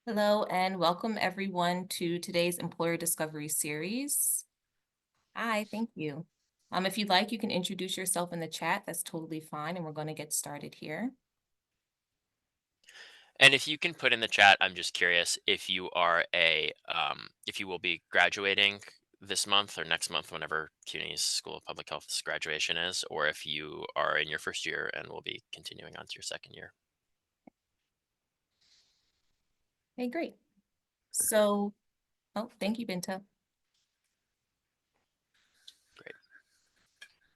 Hello and welcome everyone to today's Employer Discovery Series. Hi, thank you. If you'd like, you can introduce yourself in the chat. That's totally fine, and we're going to get started here. And if you can put in the chat, I'm just curious if you are if you will be graduating this month or next month, whenever CUNY's School of Public Health's graduation is, or if you are in your first year and will be continuing on to your second year. Okay, great. So, oh, thank you, Binta. Great.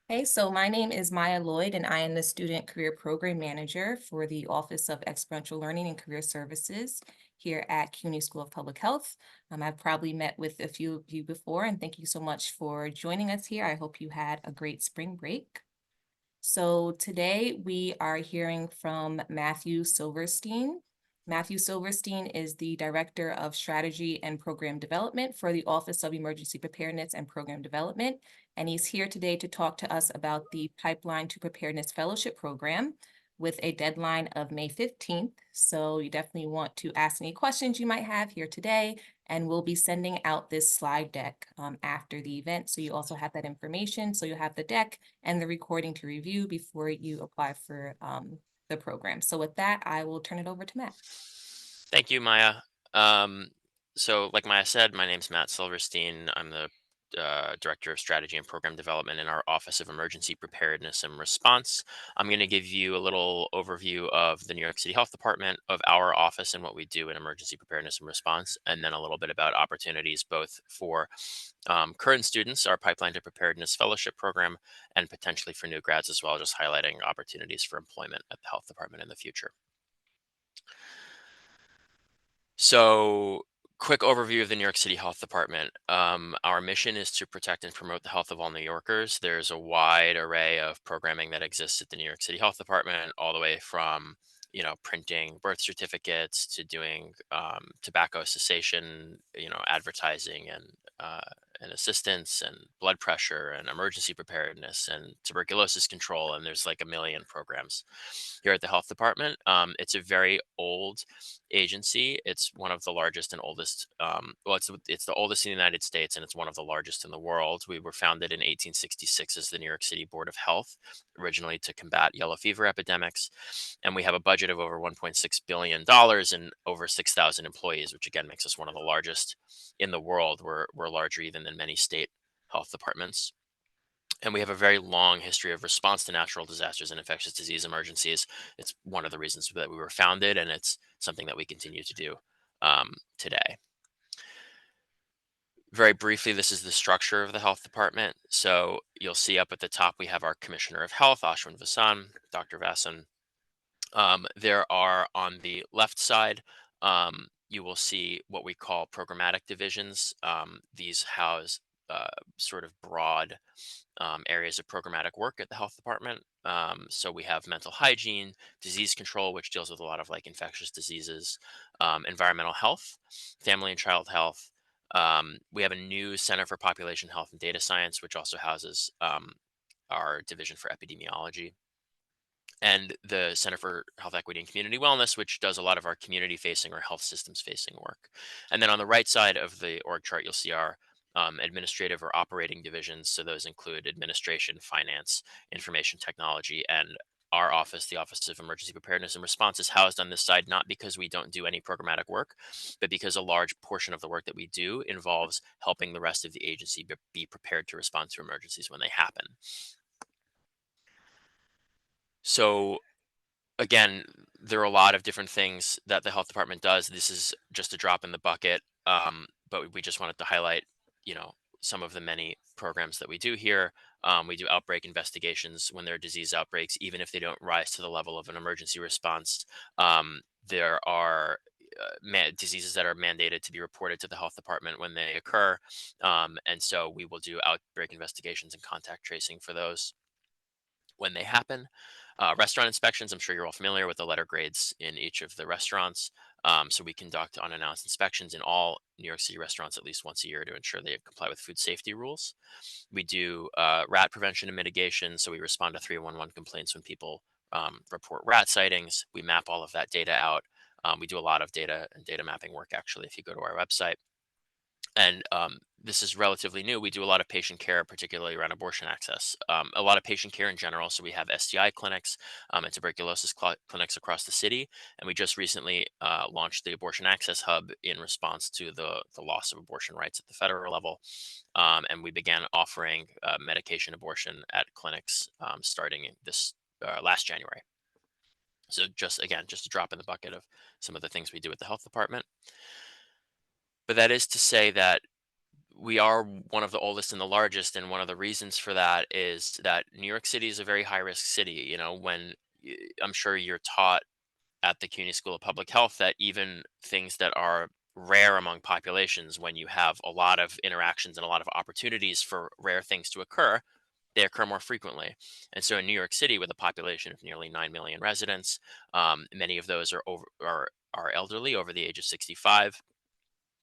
Hey, so my name is Maya Lloyd, and I am the Student Career Program Manager for the Office of Experiential Learning and Career Services here at CUNY School of Public Health. I've probably met with a few of you before, and thank you so much for joining us here. I hope you had a great spring break. So today we are hearing from Matthew Silverstein. Matthew Silverstein is the Director of Strategy and Program Development for the Office of Emergency Preparedness and Program Development. And he's here today to talk to us about the Pipeline to Preparedness Fellowship Program with a deadline of May 15th. So you definitely want to ask any questions you might have here today. And we'll be sending out this slide deck after the event. So you also have that information. So you'll have the deck and the recording to review before you apply for the program. So with that, I will turn it over to Matt. Thank you, Maya. Um, so, like Maya said, my name's Matt Silverstein. I'm the Director of Strategy and Program Development in our Office of Emergency Preparedness and Response. I'm going to give you a little overview of the New York City Health Department, of our office, and what we do in emergency preparedness and response, and then a little bit about opportunities both for current students, our Pipeline to Preparedness Fellowship Program, and potentially for new grads as well, just highlighting opportunities for employment at the Health Department in the future. So, quick overview of the New York City Health Department. Our mission is to protect and promote the health of all New Yorkers. There's a wide array of programming that exists at the New York City Health Department, all the way from printing birth certificates to doing tobacco cessation, advertising uh, and assistance and blood pressure and emergency preparedness and tuberculosis control. And there's like a million programs here at the health department. It's a very old agency. It's one of the largest and oldest. Well, it's the oldest in the United States, and it's one of the largest in the world. We were founded in 1866 as the New York City Board of Health, originally to combat yellow fever epidemics, and we have a budget of over 1.6 billion dollars and over 6,000 employees, which again makes us one of the largest in the world. We're larger even than many state health departments. And we have a very long history of response to natural disasters and infectious disease emergencies. It's one of the reasons that we were founded, and it's something that we continue to do today. Very briefly, this is the structure of the health department. So you'll see up at the top, we have our Commissioner of Health, Ashwin Vasan, Dr. Vasan. There are on the left side, you will see what we call programmatic divisions. These house sort of broad areas of programmatic work at the health department. So we have mental hygiene, disease control, which deals with a lot of like infectious diseases, environmental health, family and child health. We have a new Center for Population Health and Data Science, which also houses our division for epidemiology, and the Center for Health Equity and Community Wellness, which does a lot of our community facing or health systems facing work. And then on the right side of the org chart, you'll see our administrative or operating divisions. So those include administration, finance, information technology, and our office, the Office of Emergency Preparedness and Response, is housed on this side, not because we don't do any programmatic work, but because a large portion of the work that we do involves helping the rest of the agency be prepared to respond to emergencies when they happen. So again, there are a lot of different things that the health department does. This is just a drop in the bucket, but we just wanted to highlight, you know, some of the many programs that we do here. We do outbreak investigations when there are disease outbreaks, even if they don't rise to the level of an emergency response. There are diseases that are mandated to be reported to the health department when they occur, and so we will do outbreak investigations and contact tracing for those when they happen. Restaurant inspections, I'm sure you're all familiar with the letter grades in each of the restaurants. So we conduct unannounced inspections in all New York City restaurants at least once a year to ensure they comply with food safety rules. We do rat prevention and mitigation. So we respond to 311 complaints when people report rat sightings. We map all of that data out We do a lot of data and data mapping work actually if you go to our website. And this is relatively new. We do a lot of patient care, particularly around abortion access, a lot of patient care in general. So we have STI clinics and tuberculosis clinics across the city. And we just recently launched the Abortion Access Hub in response to the loss of abortion rights at the federal level. And we began offering medication abortion at clinics starting in this last January. So just again, just a drop in the bucket of some of the things we do at the health department. But that is to say that we are one of the oldest and the largest, and one of the reasons for that is that New York City is a very high risk city. I'm sure you're taught at the CUNY School of Public Health that even things that are rare among populations, when you have a lot of interactions and a lot of opportunities for rare things to occur, they occur more frequently. And so in New York City, with a population of nearly 9 million residents, many of those are elderly, over the age of 65.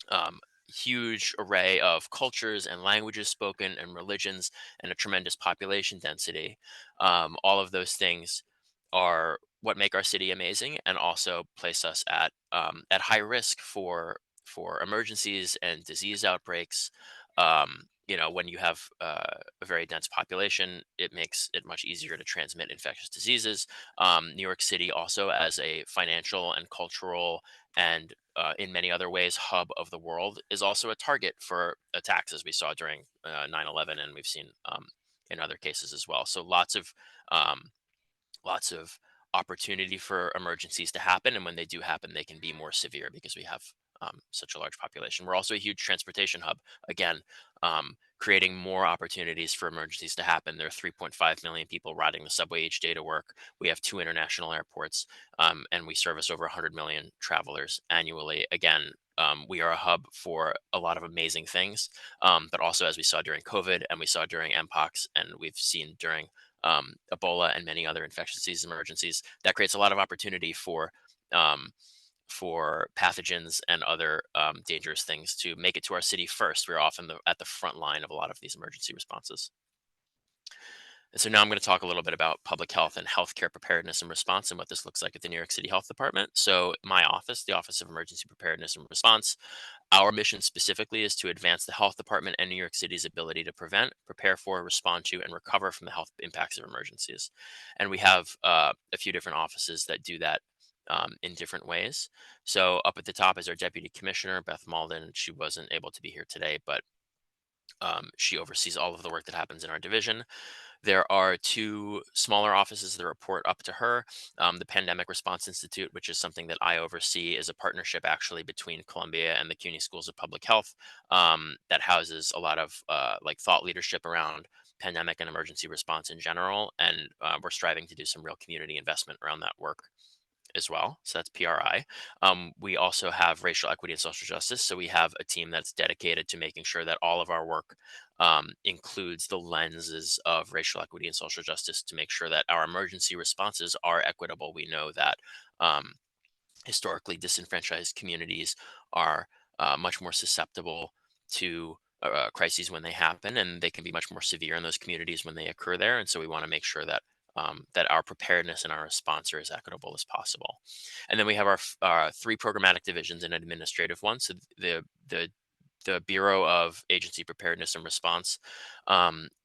um, Huge array of cultures and languages spoken and religions, and a tremendous population density. All of those things are what make our city amazing, and also place us at high risk for emergencies and disease outbreaks. When you have a very dense population, it makes it much easier to transmit infectious diseases. New York City also, as a financial and cultural and in many other ways hub of the world, is also a target for attacks, as we saw during 9/11, and we've seen in other cases as well. So um, lots of opportunity for emergencies to happen, and when they do happen, they can be more severe because we have such a large population. We're also a huge transportation hub, again, creating more opportunities for emergencies to happen. There are 3.5 million people riding the subway each day to work. We have two international airports, and we service over 100 million travelers annually. Again, we are a hub for a lot of amazing things, but also, as we saw during COVID, and we saw during mpox, and we've seen during Ebola and many other infectious disease emergencies, that creates a lot of opportunity um, for pathogens and other dangerous things to make it to our city first. We're often at the front line of a lot of these emergency responses. And so now I'm going to talk a little bit about public health and healthcare preparedness and response, and what this looks like at the New York City Health Department. So my office, the Office of Emergency Preparedness and Response, our mission specifically is to advance the health department and New York City's ability to prevent, prepare for, respond to, and recover from the health impacts of emergencies. And we have a few different offices that do that in different ways. So up at the top is our Deputy Commissioner, Beth Malden. She wasn't able to be here today, but she oversees all of the work that happens in our division. There are two smaller offices that report up to her. The Pandemic Response Institute, which is something that I oversee, is a partnership actually between Columbia and the CUNY Schools of Public Health, that houses a lot of like thought leadership around pandemic and emergency response in general. And we're striving to do some real community investment around that work as well. So that's PRI. We also have racial equity and social justice. So we have a team that's dedicated to making sure that all of our work includes the lenses of racial equity and social justice, to make sure that our emergency responses are equitable. We know that um, historically disenfranchised communities are much more susceptible to crises when they happen, and they can be much more severe in those communities when they occur there. And so we want to make sure that that our preparedness and our response are as equitable as possible. And then we have our three programmatic divisions and an administrative one. So the Bureau of Agency Preparedness and Response,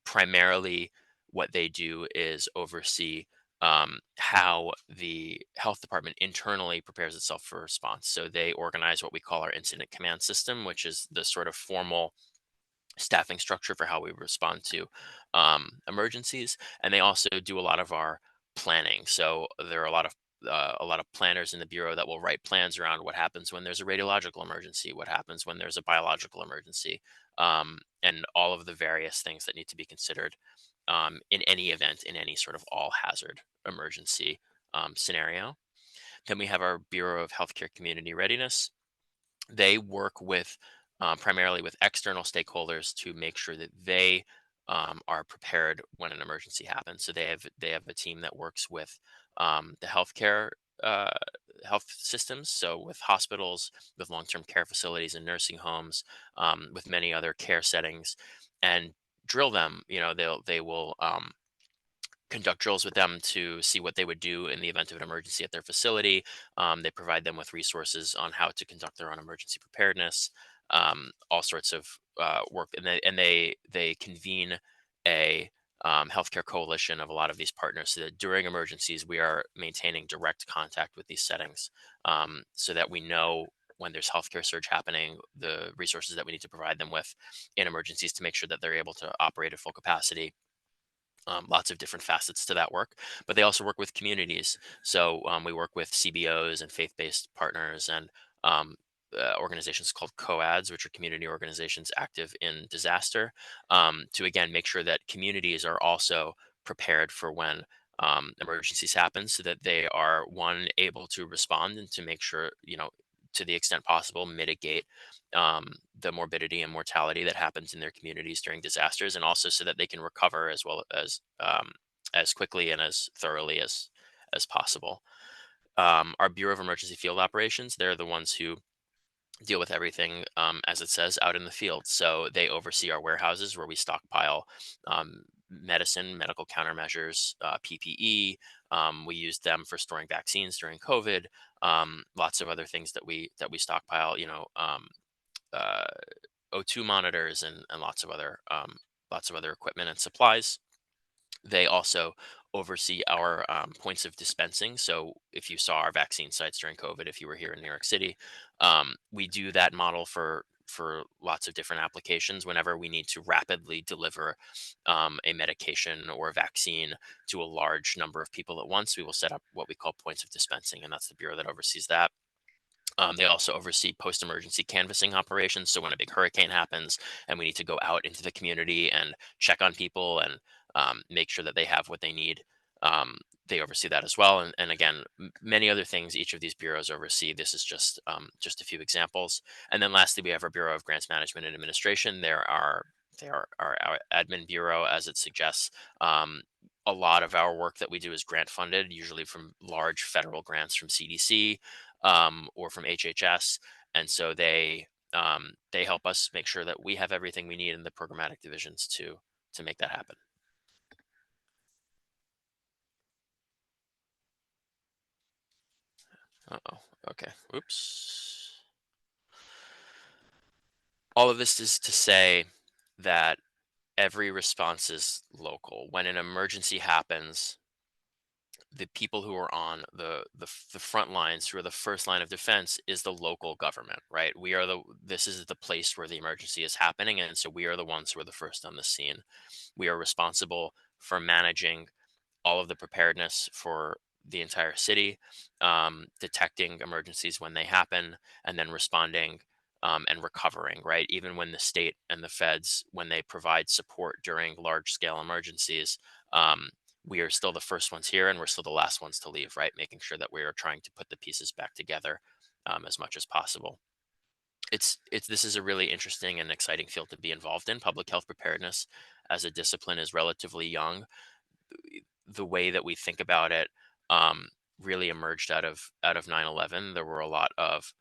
primarily what they do is oversee how the health department internally prepares itself for response. So they organize what we call our incident command system, which is the sort of formal staffing structure for how we respond to emergencies. And they also do a lot of our planning. So there are a lot of planners in the bureau that will write plans around what happens when there's a radiological emergency, what happens when there's a biological emergency, and all of the various things that need to be considered in any event, in any sort of all hazard emergency scenario. Then we have our Bureau of Healthcare Community Readiness. They work with primarily with external stakeholders to make sure that they are prepared when an emergency happens. So they have a team that works with the healthcare uh, health systems, so with hospitals, with long-term care facilities and nursing homes, with many other care settings, and drill them. They will conduct drills with them to see what they would do in the event of an emergency at their facility. They provide them with resources on how to conduct their own emergency preparedness, all sorts of work, and they convene a healthcare coalition of a lot of these partners, so that during emergencies we are maintaining direct contact with these settings, so that we know when there's healthcare surge happening, the resources that we need to provide them with in emergencies to make sure that they're able to operate at full capacity. Lots of different facets to that work, but they also work with communities. So we work with CBOs and faith-based partners and organizations called COADs, which are community organizations active in disaster, to again make sure that communities are also prepared for when emergencies happen, so that they are one able to respond and to make sure, to the extent possible, mitigate the morbidity and mortality that happens in their communities during disasters, and also so that they can recover as quickly and as thoroughly as possible. Our Bureau of Emergency Field Operations, they're the ones who deal with everything, as it says, out in the field. So they oversee our warehouses where we stockpile medicine, medical countermeasures, PPE. We use them for storing vaccines during COVID. Lots of other things that we stockpile. Uh, O2 monitors and lots of other equipment and supplies. They also oversee our points of dispensing. So if you saw our vaccine sites during COVID, if you were here in New York City, we do that model for lots of different applications. Whenever we need to rapidly deliver a medication or a vaccine to a large number of people at once, we will set up what we call points of dispensing, and that's the bureau that oversees that. They also oversee post emergency canvassing operations. So when a big hurricane happens and we need to go out into the community and check on people and make sure that they have what they need, they oversee that as well. And again, many other things each of these bureaus oversee. This is just a few examples. And then lastly, we have our Bureau of Grants Management and Administration. They are our admin bureau, as it suggests. A lot of our work that we do is grant funded, usually from large federal grants from CDC, or from HHS, and so they help us make sure that we have everything we need in the programmatic divisions to make that happen. Uh-oh. Okay. Oops. All of this is to say that every response is local. When an emergency happens, the people who are on the front lines, who are the first line of defense, is the local government, right? This is the place where the emergency is happening, and so we are the ones who are the first on the scene. We are responsible for managing all of the preparedness for the entire city, detecting emergencies when they happen, and then responding, and recovering, right? Even when the state and the feds, when they provide support during large scale emergencies, um, we are still the first ones here and we're still the last ones to leave, right? Making sure that we are trying to put the pieces back together as much as possible. This is a really interesting and exciting field to be involved in. Public health preparedness as a discipline is relatively young. The way that we think about it really emerged out of 9/11. There were a lot of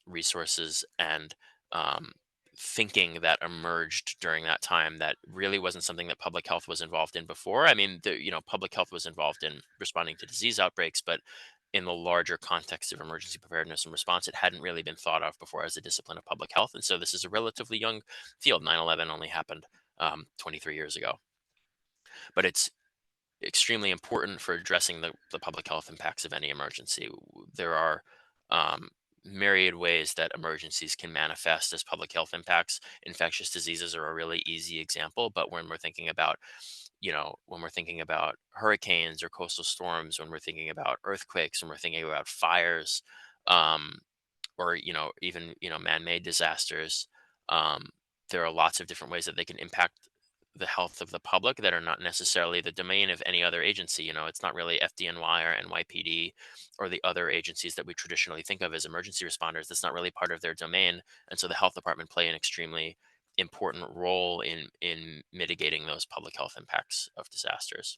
resources and um, thinking that emerged during that time that really wasn't something that public health was involved in before. I mean, public health was involved in responding to disease outbreaks, but in the larger context of emergency preparedness and response, it hadn't really been thought of before as a discipline of public health. And so this is a relatively young field. 9/11 only happened 23 years ago, but it's extremely important for addressing the public health impacts of any emergency. There are um, myriad ways that emergencies can manifest as public health impacts. Infectious diseases are a really easy example, but when we're thinking about hurricanes or coastal storms, when we're thinking about earthquakes, when we're thinking about fires, um, or even man-made disasters, um, there are lots of different ways that they can impact the health of the public that are not necessarily the domain of any other agency. It's not really FDNY or NYPD or the other agencies that we traditionally think of as emergency responders. That's not really part of their domain, and so the health department play an extremely important role in mitigating those public health impacts of disasters.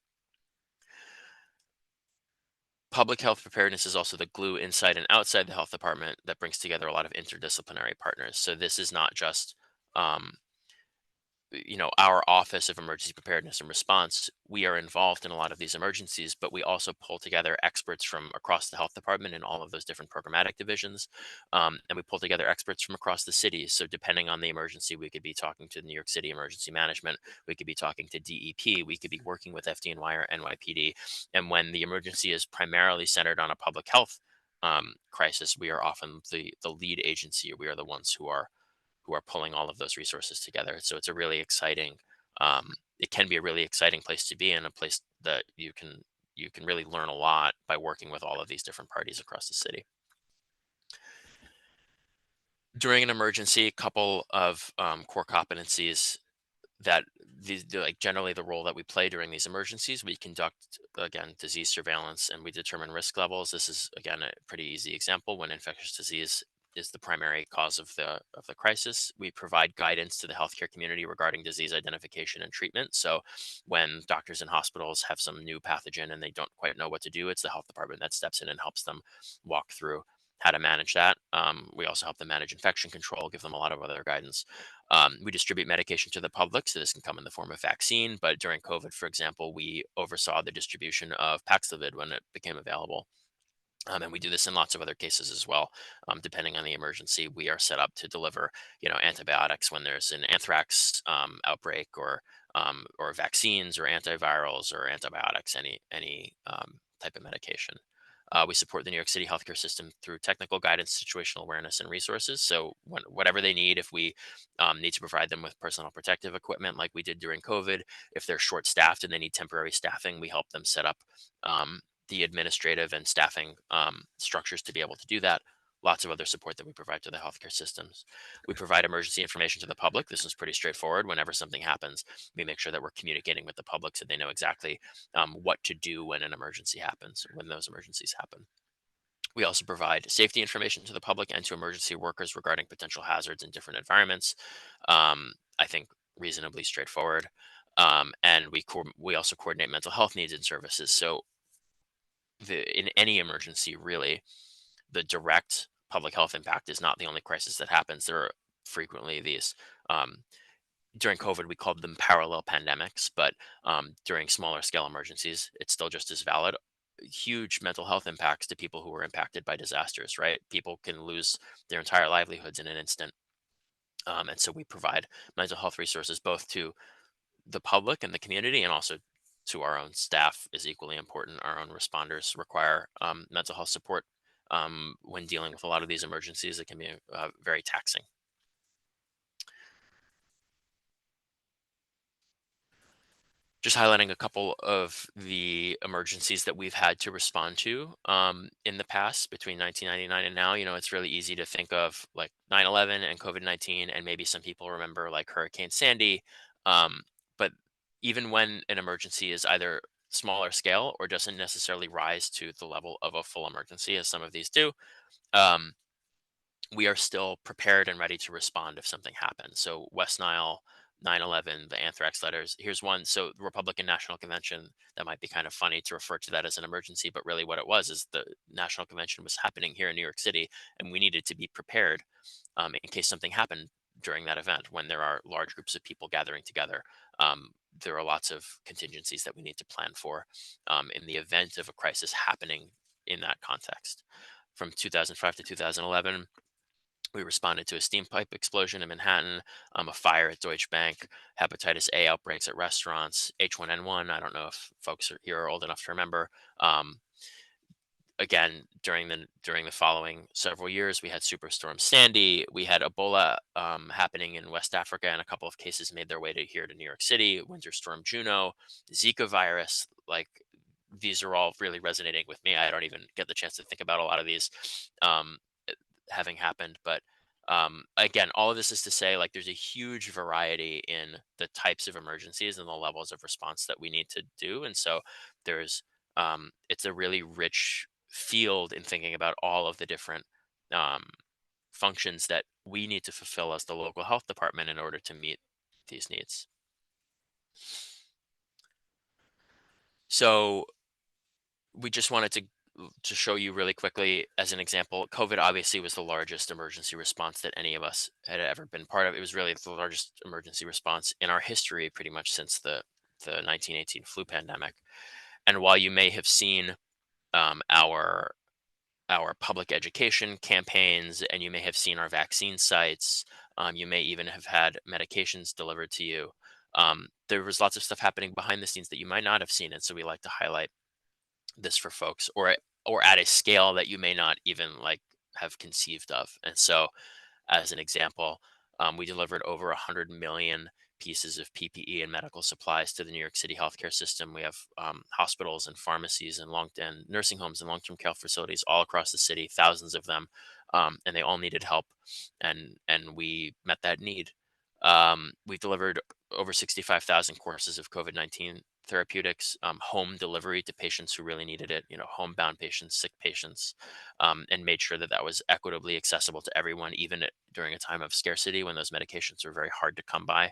Public health preparedness is also the glue inside and outside the health department that brings together a lot of interdisciplinary partners. So this is not just um, our Office of Emergency Preparedness and Response, we are involved in a lot of these emergencies, but we also pull together experts from across the health department and all of those different programmatic divisions. And we pull together experts from across the city. So depending on the emergency, we could be talking to New York City Emergency Management, we could be talking to DEP, we could be working with FDNY or NYPD. And when the emergency is primarily centered on a public health crisis, we are often the lead agency. We are the ones who are pulling all of those resources together. So it's a really exciting. It can be a really exciting place to be in, a place that you can really learn a lot by working with all of these different parties across the city. During an emergency, a couple of core competencies that like generally the role that we play during these emergencies, we conduct again disease surveillance and we determine risk levels. This is again a pretty easy example. When infectious disease is the primary cause of the crisis, we provide guidance to the healthcare community regarding disease identification and treatment. So when doctors and hospitals have some new pathogen and they don't quite know what to do, it's the health department that steps in and helps them walk through how to manage that. We also help them manage infection control, give them a lot of other guidance. We distribute medication to the public, so this can come in the form of vaccine. But during COVID, for example, we oversaw the distribution of Paxlovid when it became available. And we do this in lots of other cases as well. Depending on the emergency, we are set up to deliver, antibiotics when there's an anthrax outbreak, or vaccines, or antivirals, or antibiotics, any type of medication. We support the New York City healthcare system through technical guidance, situational awareness, and resources. So, whatever they need, if we need to provide them with personal protective equipment, like we did during COVID, if they're short staffed and they need temporary staffing, we help them set up the administrative and staffing structures to be able to do that. Lots of other support that we provide to the healthcare systems. We provide emergency information to the public. This is pretty straightforward. Whenever something happens, we make sure that we're communicating with the public so they know exactly what to do when an emergency happens, when those emergencies happen. We also provide safety information to the public and to emergency workers regarding potential hazards in different environments. I think reasonably straightforward. And we also coordinate mental health needs and services. So in any emergency, really, the direct public health impact is not the only crisis that happens. There are frequently these. During COVID, we called them parallel pandemics, but during smaller scale emergencies, it's still just as valid. Huge mental health impacts to people who were impacted by disasters, right? People can lose their entire livelihoods in an instant. And so we provide mental health resources both to the public and the community, and also to our own staff is equally important. Our own responders require mental health support when dealing with a lot of these emergencies. It can be very taxing. Just highlighting a couple of the emergencies that we've had to respond to in the past between 1999 and now. It's really easy to think of like 9/11 and COVID-19, and maybe some people remember like Hurricane Sandy. But even when an emergency is either smaller scale or doesn't necessarily rise to the level of a full emergency, as some of these do, um, we are still prepared and ready to respond if something happens. So West Nile, 9/11, the anthrax letters. Here's one. So the Republican National Convention, that might be kind of funny to refer to that as an emergency, but really what it was is the National Convention was happening here in New York City, and we needed to be prepared in case something happened during that event. When there are large groups of people gathering together, there are lots of contingencies that we need to plan for in the event of a crisis happening in that context. From 2005 to 2011, we responded to a steam pipe explosion in Manhattan, a fire at Deutsche Bank, hepatitis A outbreaks at restaurants, H1N1. I don't know if folks here are old enough to remember. Um, Again, during the following several years, we had Superstorm Sandy. We had Ebola happening in West Africa, and a couple of cases made their way to here to New York City. Winter Storm Juno, Zika virus. Like, these are all really resonating with me. I don't even get the chance to think about a lot of these. Um, having happened. But again, all of this is to say, like, there's a huge variety in the types of emergencies and the levels of response that we need to do. And so it's a really rich field in thinking about all of the different um, functions that we need to fulfill as the local health department in order to meet these needs. So we just wanted to to show you really quickly as an example, COVID obviously was the largest emergency response that any of us had ever been part of. It was really the largest emergency response in our history, pretty much since the 1918 flu pandemic. And while you may have seen um, our our public education campaigns, and you may have seen our vaccine sites, you may even have had medications delivered to you. There was lots of stuff happening behind the scenes that you might not have seen, and so we like to highlight this for folks, or at a scale that you may not even like have conceived of. And so as an example, we delivered over 100 million pieces of PPE and medical supplies to the New York City healthcare system. We have hospitals and pharmacies and and nursing homes and long-term care facilities all across the city, thousands of them, and they all needed help, and we met that need. We delivered over 65,000 courses of COVID-19 therapeutics, home delivery to patients who really needed it, homebound patients, sick patients, and made sure that that was equitably accessible to everyone, even during a time of scarcity when those medications were very hard to come by.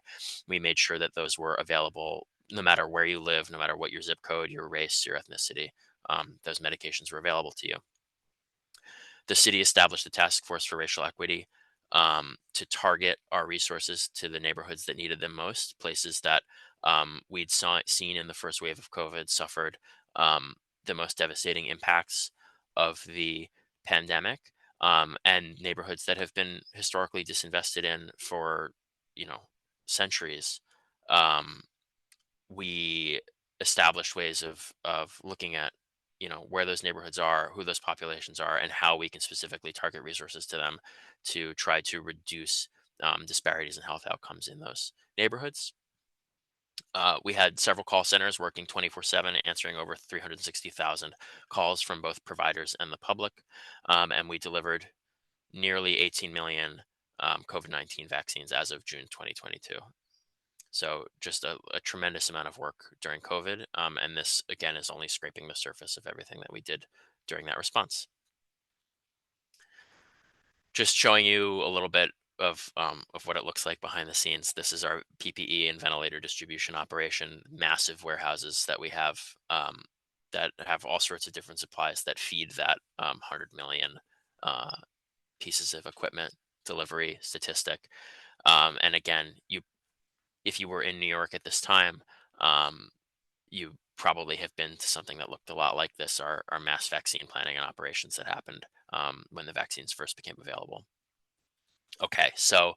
We made sure that those were available no matter where you live, no matter what your zip code, your race, your ethnicity. Those medications were available to you. The city established a task force for racial equity to target our resources to the neighborhoods that needed them most, places that seen in the first wave of COVID suffered the most devastating impacts of the pandemic, and neighborhoods that have been historically disinvested in for, you know, centuries. Um, we established ways of looking at, where those neighborhoods are, who those populations are, and how we can specifically target resources to them to try to reduce disparities in health outcomes in those neighborhoods. We had several call centers working 24/7, answering over 360,000 calls from both providers and the public, and we delivered nearly 18 million COVID-19 vaccines as of June 2022. So just a tremendous amount of work during COVID. And this again is only scraping the surface of everything that we did during that response. Just showing you a little bit of what it looks like behind the scenes. This is our PPE and ventilator distribution operation, massive warehouses that we have, that have all sorts of different supplies that feed that 100 million uh, pieces of equipment delivery statistic. And again, if you were in New York at this time, um, you probably have been to something that looked a lot like this, our mass vaccine planning and operations that happened when the vaccines first became available. Okay, so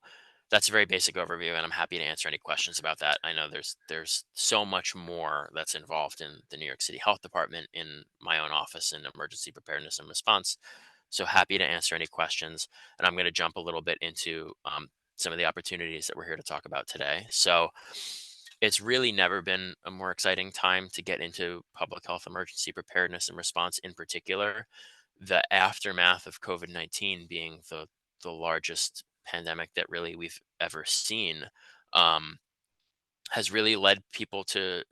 that's a very basic overview, and I'm happy to answer any questions about that. I know there's so much more that's involved in the New York City Health Department, in my own office in emergency preparedness and response. So happy to answer any questions, and I'm going to jump a little bit into some of the opportunities that we're here to talk about today. So it's really never been a more exciting time to get into public health emergency preparedness and response, in particular the aftermath of COVID-19 being the largest pandemic that really we've ever seen, um, has really led people to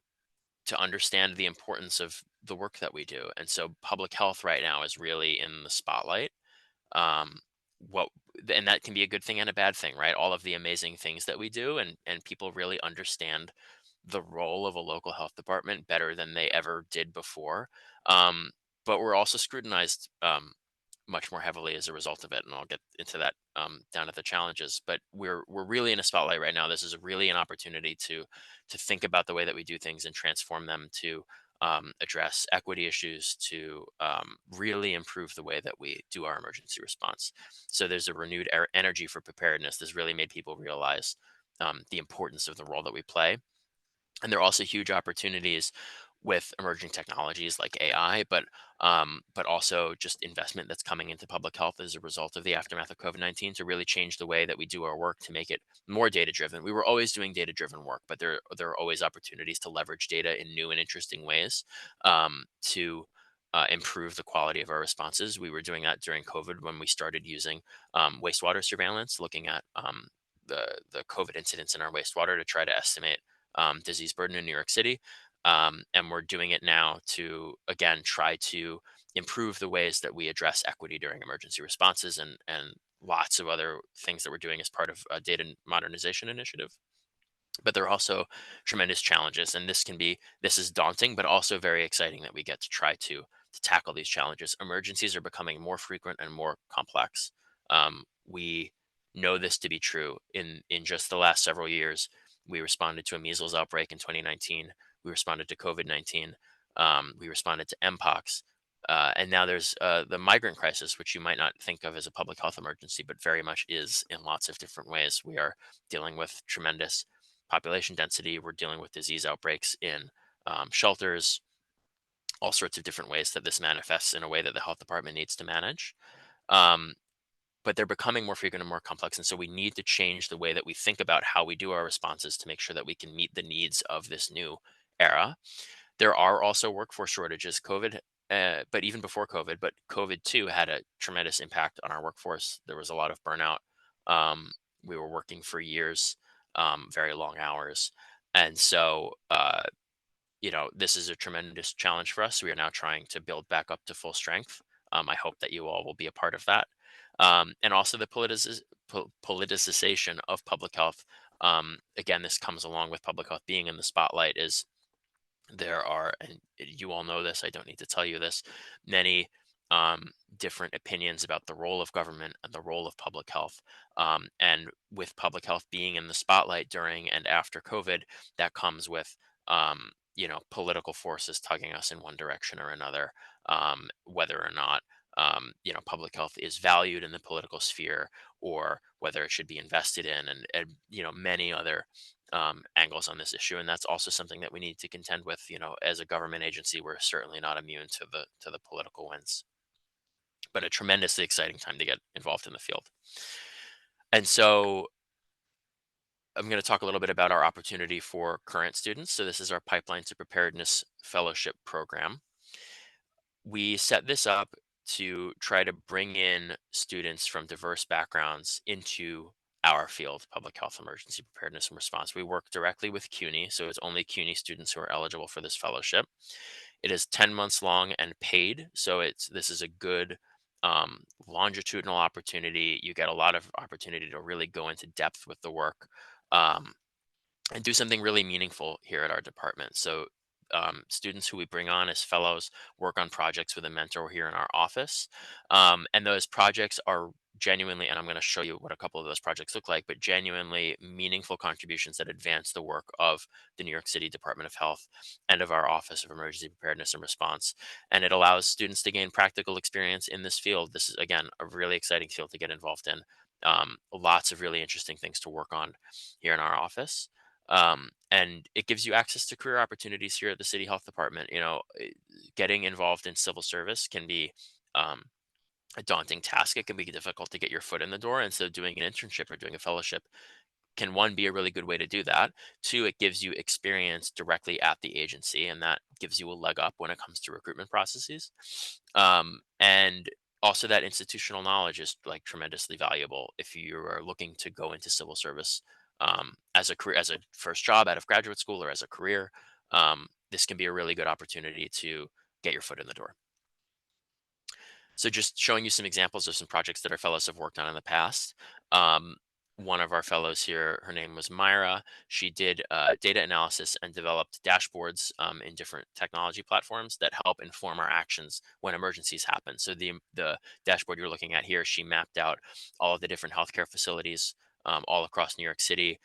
understand the importance of the work that we do. And so public health right now is really in the spotlight. um what and that can be a good thing and a bad thing, right? All of the amazing things that we do, and people really understand the role of a local health department better than they ever did before. um but we're also scrutinized much more heavily as a result of it, and I'll get into that down at the challenges. But we're really in a spotlight right now. This is really an opportunity to think about the way that we do things and transform them to address equity issues, to really improve the way that we do our emergency response. So there's a renewed energy for preparedness. This really made people realize the importance of the role that we play. And there are also huge opportunities with emerging technologies like AI, but also just investment that's coming into public health as a result of the aftermath of COVID-19 to really change the way that we do our work to make it more data driven. We were always doing data driven work, but there are always opportunities to leverage data in new and interesting ways to improve the quality of our responses. We were doing that during COVID when we started using wastewater surveillance, looking at the COVID incidents in our wastewater to try to estimate disease burden in New York City. And we're doing it now to, again, try to improve the ways that we address equity during emergency responses, and lots of other things that we're doing as part of a data modernization initiative. But there are also tremendous challenges, and this is daunting, but also very exciting that we get to try to to tackle these challenges. Emergencies are becoming more frequent and more complex. We know this to be true. In just the last several years, we responded to a measles outbreak in 2019. We responded to COVID-19. We responded to mpox. And now there's the migrant crisis, which you might not think of as a public health emergency, but very much is in lots of different ways. We are dealing with tremendous population density. We're dealing with disease outbreaks in shelters, all sorts of different ways that this manifests in a way that the health department needs to manage. Um, but they're becoming more frequent and more complex. And so we need to change the way that we think about how we do our responses to make sure that we can meet the needs of this new era. There are also workforce shortages. But even before COVID, but COVID too had a tremendous impact on our workforce. There was a lot of burnout. Um, we were working for years, very long hours. And so, this is a tremendous challenge for us. We are now trying to build back up to full strength. I hope that you all will be a part of that. And also the politicization of public health. Again, this comes along with public health being in the spotlight. Is there are, and you all know this, I don't need to tell you this, many different opinions about the role of government and the role of public health. And with public health being in the spotlight during and after COVID, that comes with, political forces tugging us in one direction or another, whether or not, public health is valued in the political sphere or whether it should be invested in, and many other angles on this issue, and that's also something that we need to contend with. As a government agency, we're certainly not immune to the political winds, but a tremendously exciting time to get involved in the field. And so I'm going to talk a little bit about our opportunity for current students. So this is our Pipeline to Preparedness Fellowship Program. We set this up to try to bring in students from diverse backgrounds into our field, public health emergency preparedness and response. We work directly with CUNY, so it's only CUNY students who are eligible for this fellowship. It is 10 months long and paid, so this is a good longitudinal opportunity. You get a lot of opportunity to really go into depth with the work. Um, and do something really meaningful here at our department. So, students who we bring on as fellows work on projects with a mentor here in our office. And those projects are genuinely, and I'm going to show you what a couple of those projects look like, but genuinely meaningful contributions that advance the work of the New York City Department of Health and of our Office of Emergency Preparedness and Response. And it allows students to gain practical experience in this field. This is, again, a really exciting field to get involved in. Lots of really interesting things to work on here in our office. And it gives you access to career opportunities here at the city health department. Getting involved in civil service can be um, a daunting task. It can be difficult to get your foot in the door, and so doing an internship or doing a fellowship can, one, be a really good way to do that. Two, it gives you experience directly at the agency, and that gives you a leg up when it comes to recruitment processes. And also that institutional knowledge is like tremendously valuable if you are looking to go into civil service as a career, as a first job out of graduate school or as a career. This can be a really good opportunity to get your foot in the door. So just showing you some examples of some projects that our fellows have worked on in the past. Um, One of our fellows here, her name was Myra. She did data analysis and developed dashboards in different technology platforms that help inform our actions when emergencies happen. So the dashboard you're looking at here, she mapped out all of the different healthcare facilities all across New York City.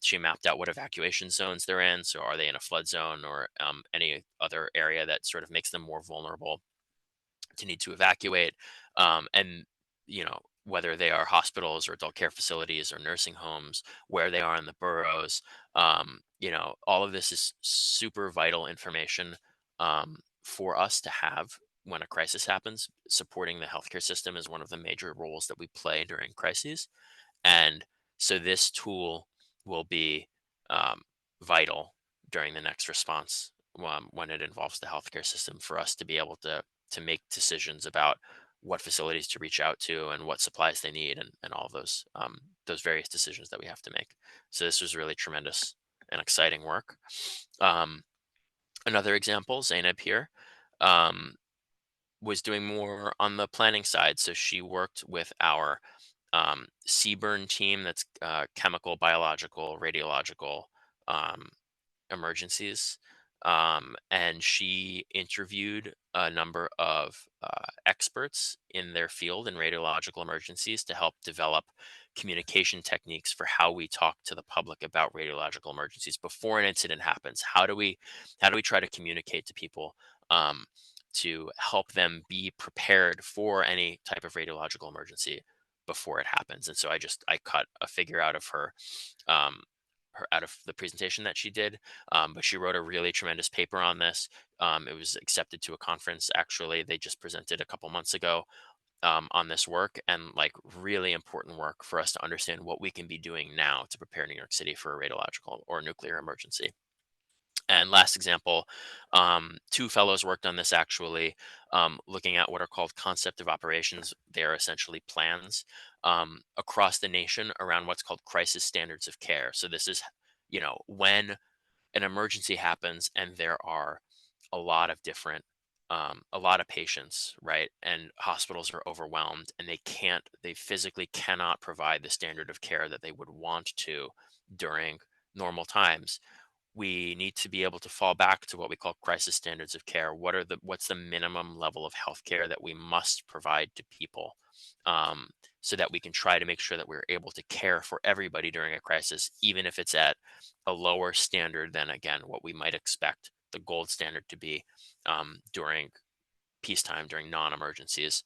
She mapped out what evacuation zones they're in. So are they in a flood zone or any other area that sort of makes them more vulnerable to need to evacuate, and whether they are hospitals or adult care facilities or nursing homes, where they are in the boroughs. All of this is super vital information for us to have when a crisis happens. Supporting the healthcare system is one of the major roles that we play during crises, and so this tool will be um, vital during the next response, when it involves the healthcare system, for us to be able to make decisions about what facilities to reach out to and what supplies they need, and all of those various decisions that we have to make. So this was really tremendous and exciting work. Um, Another example, Zainab here, um, was doing more on the planning side. So she worked with our CBRN team, that's chemical, biological, radiological um, emergencies. And she interviewed a number of experts in their field in radiological emergencies to help develop communication techniques for how we talk to the public about radiological emergencies before an incident happens. How do we try to communicate to people um, to help them be prepared for any type of radiological emergency before it happens? And so I cut a figure out of um, her out of the presentation that she did, but she wrote a really tremendous paper on this. It was accepted to a conference. Actually, they just presented a couple months ago on this work, and like really important work for us to understand what we can be doing now to prepare New York City for a radiological or nuclear emergency. And last example, two fellows worked on this actually, looking at what are called concept of operations. They are essentially plans across the nation around what's called crisis standards of care. So this is, when an emergency happens and there are a lot of patients, right? And hospitals are overwhelmed and they physically cannot provide the standard of care that they would want to during normal times. We need to be able to fall back to what we call crisis standards of care. What's the minimum level of healthcare that we must provide to people, um, so that we can try to make sure that we're able to care for everybody during a crisis, even if it's at a lower standard than again what we might expect the gold standard to be during peacetime, during non-emergencies.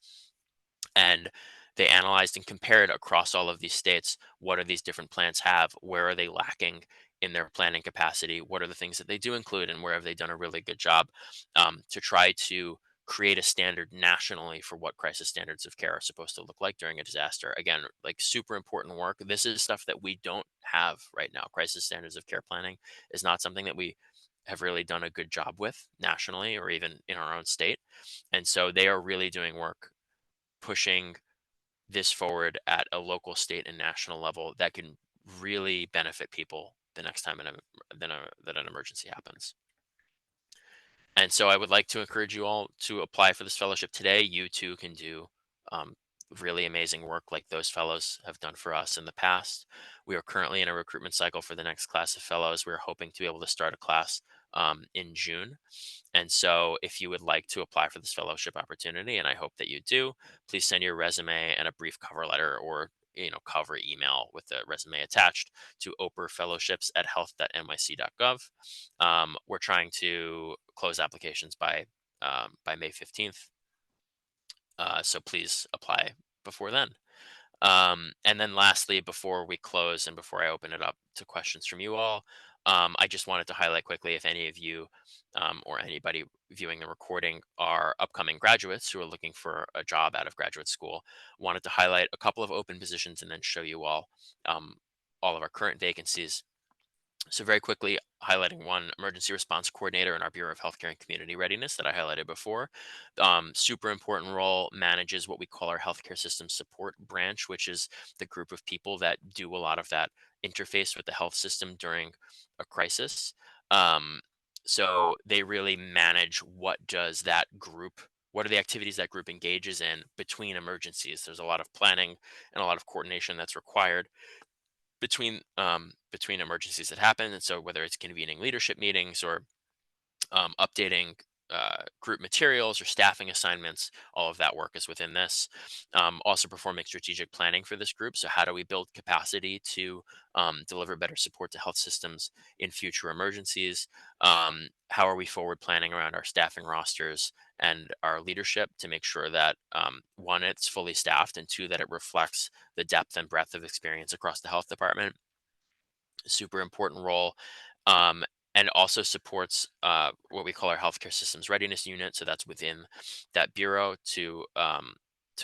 And they analyzed and compared across all of these states, what do these different plans have, where are they lacking in their planning capacity, what are the things that they do include, and where have they done a really good job, to try to create a standard nationally for what crisis standards of care are supposed to look like during a disaster. Again, like super important work. This is stuff that we don't have right now. Crisis standards of care planning is not something that we have really done a good job with nationally or even in our own state. And so they are really doing work pushing this forward at a local, state, and national level that can really benefit people the next time that an emergency happens. And so I would like to encourage you all to apply for this fellowship today. You too can do um, really amazing work like those fellows have done for us in the past. We are currently in a recruitment cycle for the next class of fellows. We're hoping to be able to start a class in June. And so, if you would like to apply for this fellowship opportunity, and I hope that you do, please send your resume and a brief cover letter or cover email with the resume attached to operfellowships at health.nyc.gov. We're trying to close applications by May 15th, so please apply before then. And then lastly, before we close and before I open it up to questions from you all, I just wanted to highlight quickly if any of you or anybody viewing the recording are upcoming graduates who are looking for a job out of graduate school, wanted to highlight a couple of open positions and then show you all of our current vacancies. So very quickly, highlighting one emergency response coordinator in our Bureau of Healthcare and Community Readiness that I highlighted before. Super important role, manages what we call our healthcare system support branch, which is the group of people that do a lot of that interface with the health system during a crisis. Um, so they really manage what are the activities that group engages in between emergencies. There's a lot of planning and a lot of coordination that's required between emergencies that happen. And so whether it's convening leadership meetings or updating group materials or staffing assignments, all of that work is within this. Also performing strategic planning for this group. So how do we build capacity to deliver better support to health systems in future emergencies? How are we forward planning around our staffing rosters and our leadership to make sure that one, it's fully staffed, and two, that it reflects the depth and breadth of experience across the health department. Super important role. Um, and also supports what we call our healthcare systems readiness unit. So that's within that bureau to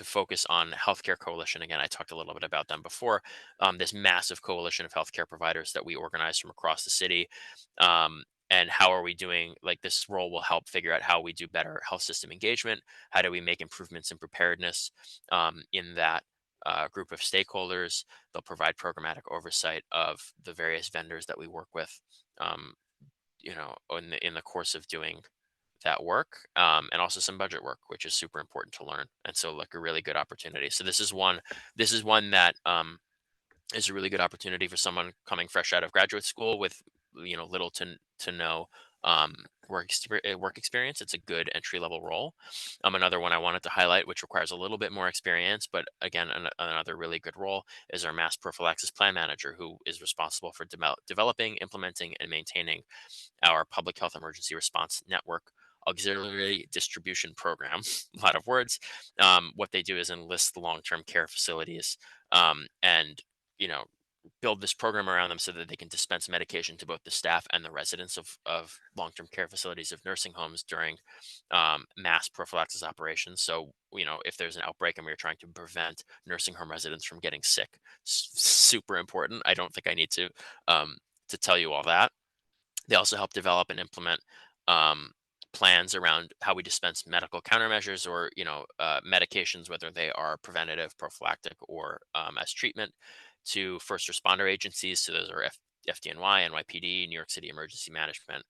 focus on healthcare coalition. Again, I talked a little bit about them before. This massive coalition of healthcare providers that we organize from across the city. And how are we doing? Like, this role will help figure out how we do better health system engagement. How do we make improvements in preparedness in that group of stakeholders? They'll provide programmatic oversight of the various vendors that we work with, um, in the course of doing that work, and also some budget work, which is super important to learn. And so, like, a really good opportunity. So this is one. This is one that is a really good opportunity for someone coming fresh out of graduate school with little to no um, work experience, it's a good entry level role. Another one I wanted to highlight, which requires a little bit more experience, but again, another really good role is our mass prophylaxis plan manager, who is responsible for developing, implementing, and maintaining our public health emergency response network auxiliary distribution program. A lot of words. What they do is enlist the long-term care facilities, and you know build this program around them so that they can dispense medication to both the staff and the residents of long-term care facilities of nursing homes during mass prophylaxis operations. So if there's an outbreak and we're trying to prevent nursing home residents from getting sick, super important. I don't think I need to tell you all that. They also help develop and implement um, plans around how we dispense medical countermeasures or medications, whether they are preventative, prophylactic, or as treatment to first responder agencies. So those are FDNY, NYPD, New York City Emergency Management,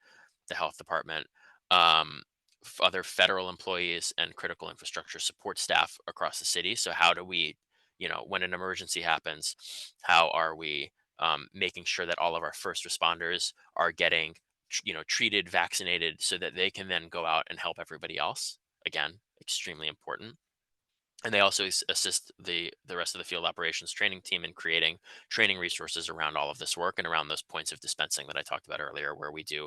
the Health Department, um, other federal employees, and critical infrastructure support staff across the city. So how do we, when an emergency happens, how are we making sure that all of our first responders are getting treated, vaccinated, so that they can then go out and help everybody else? Again, extremely important. And they also assist the rest of the field operations training team in creating training resources around all of this work and around those points of dispensing that I talked about earlier, where we do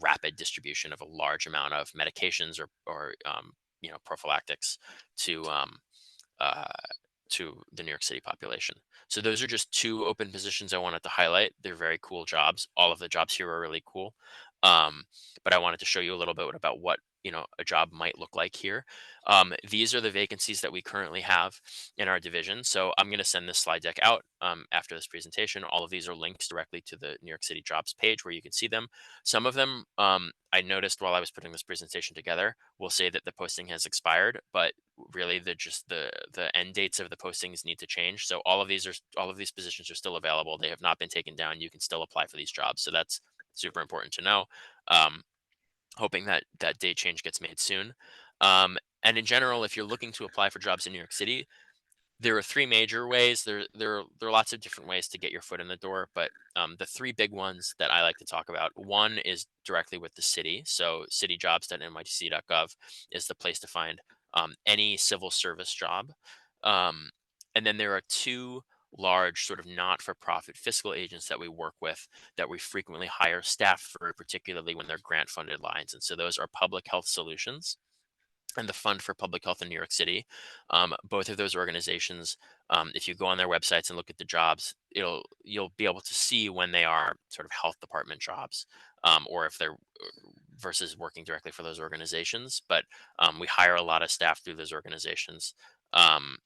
rapid distribution of a large amount of medications or prophylactics to uh, to the New York City population. So those are just two open positions I wanted to highlight. They're very cool jobs. All of the jobs here are really cool. Um, but I wanted to show you a little bit about what a job might look like here. These are the vacancies that we currently have in our division. So I'm going to send this slide deck out after this presentation. All of these are links directly to the New York City jobs page where you can see them. Some of them I noticed while I was putting this presentation together will say that the posting has expired, but really the end dates of the postings need to change. So all of these positions are still available. They have not been taken down. You can still apply for these jobs. So that's super important to know. Um, Hoping that that date change gets made soon. And in general, if you're looking to apply for jobs in New York City, there are three major ways. There are lots of different ways to get your foot in the door, but the three big ones that I like to talk about. One is directly with the city. So cityjobs.nytc.gov is the place to find any civil service job. Um, and then there are two large sort of not-for-profit fiscal agents that we work with that we frequently hire staff for, particularly when they're grant-funded lines. And so those are Public Health Solutions and the Fund for Public Health in New York City. Both of those organizations, if you go on their websites and look at the jobs, you'll be able to see when they are sort of health department jobs, or if they're versus working directly for those organizations. But we hire a lot of staff through those organizations, um,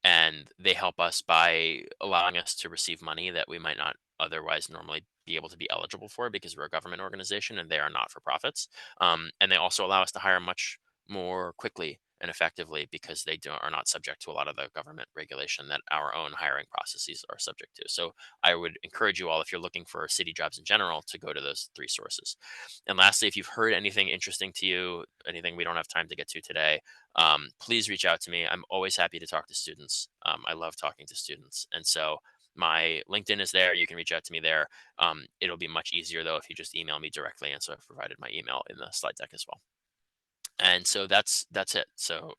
and they help us by allowing us to receive money that we might not otherwise normally be able to be eligible for because we're a government organization and they are not for profits. And they also allow us to hire much more quickly and effectively because are not subject to a lot of the government regulation that our own hiring processes are subject to. So I would encourage you all, if you're looking for city jobs in general, to go to those three sources. And lastly, if you've heard anything interesting to you, anything we don't have time to get to today, please reach out to me. I'm always happy to talk to students. I love talking to students. And so my LinkedIn is there. You can reach out to me there. It'll be much easier though if you just email me directly. And so I've provided my email in the slide deck as well. And so that's it. So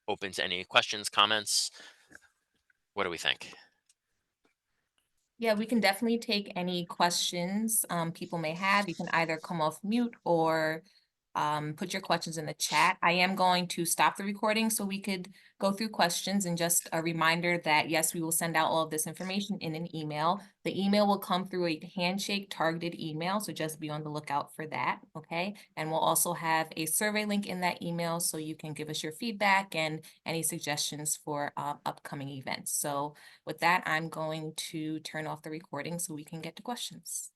open to any questions, comments. What do we think? Yeah, we can definitely take any questions people may have. You can either come off mute or put your questions in the chat. I am going to stop the recording so we could go through questions, and just a reminder that yes, we will send out all of this information in an email. The email will come through a handshake targeted email, so just be on the lookout for that, okay? And we'll also have a survey link in that email so you can give us your feedback and any suggestions for upcoming events. So with that, I'm going to turn off the recording so we can get to questions.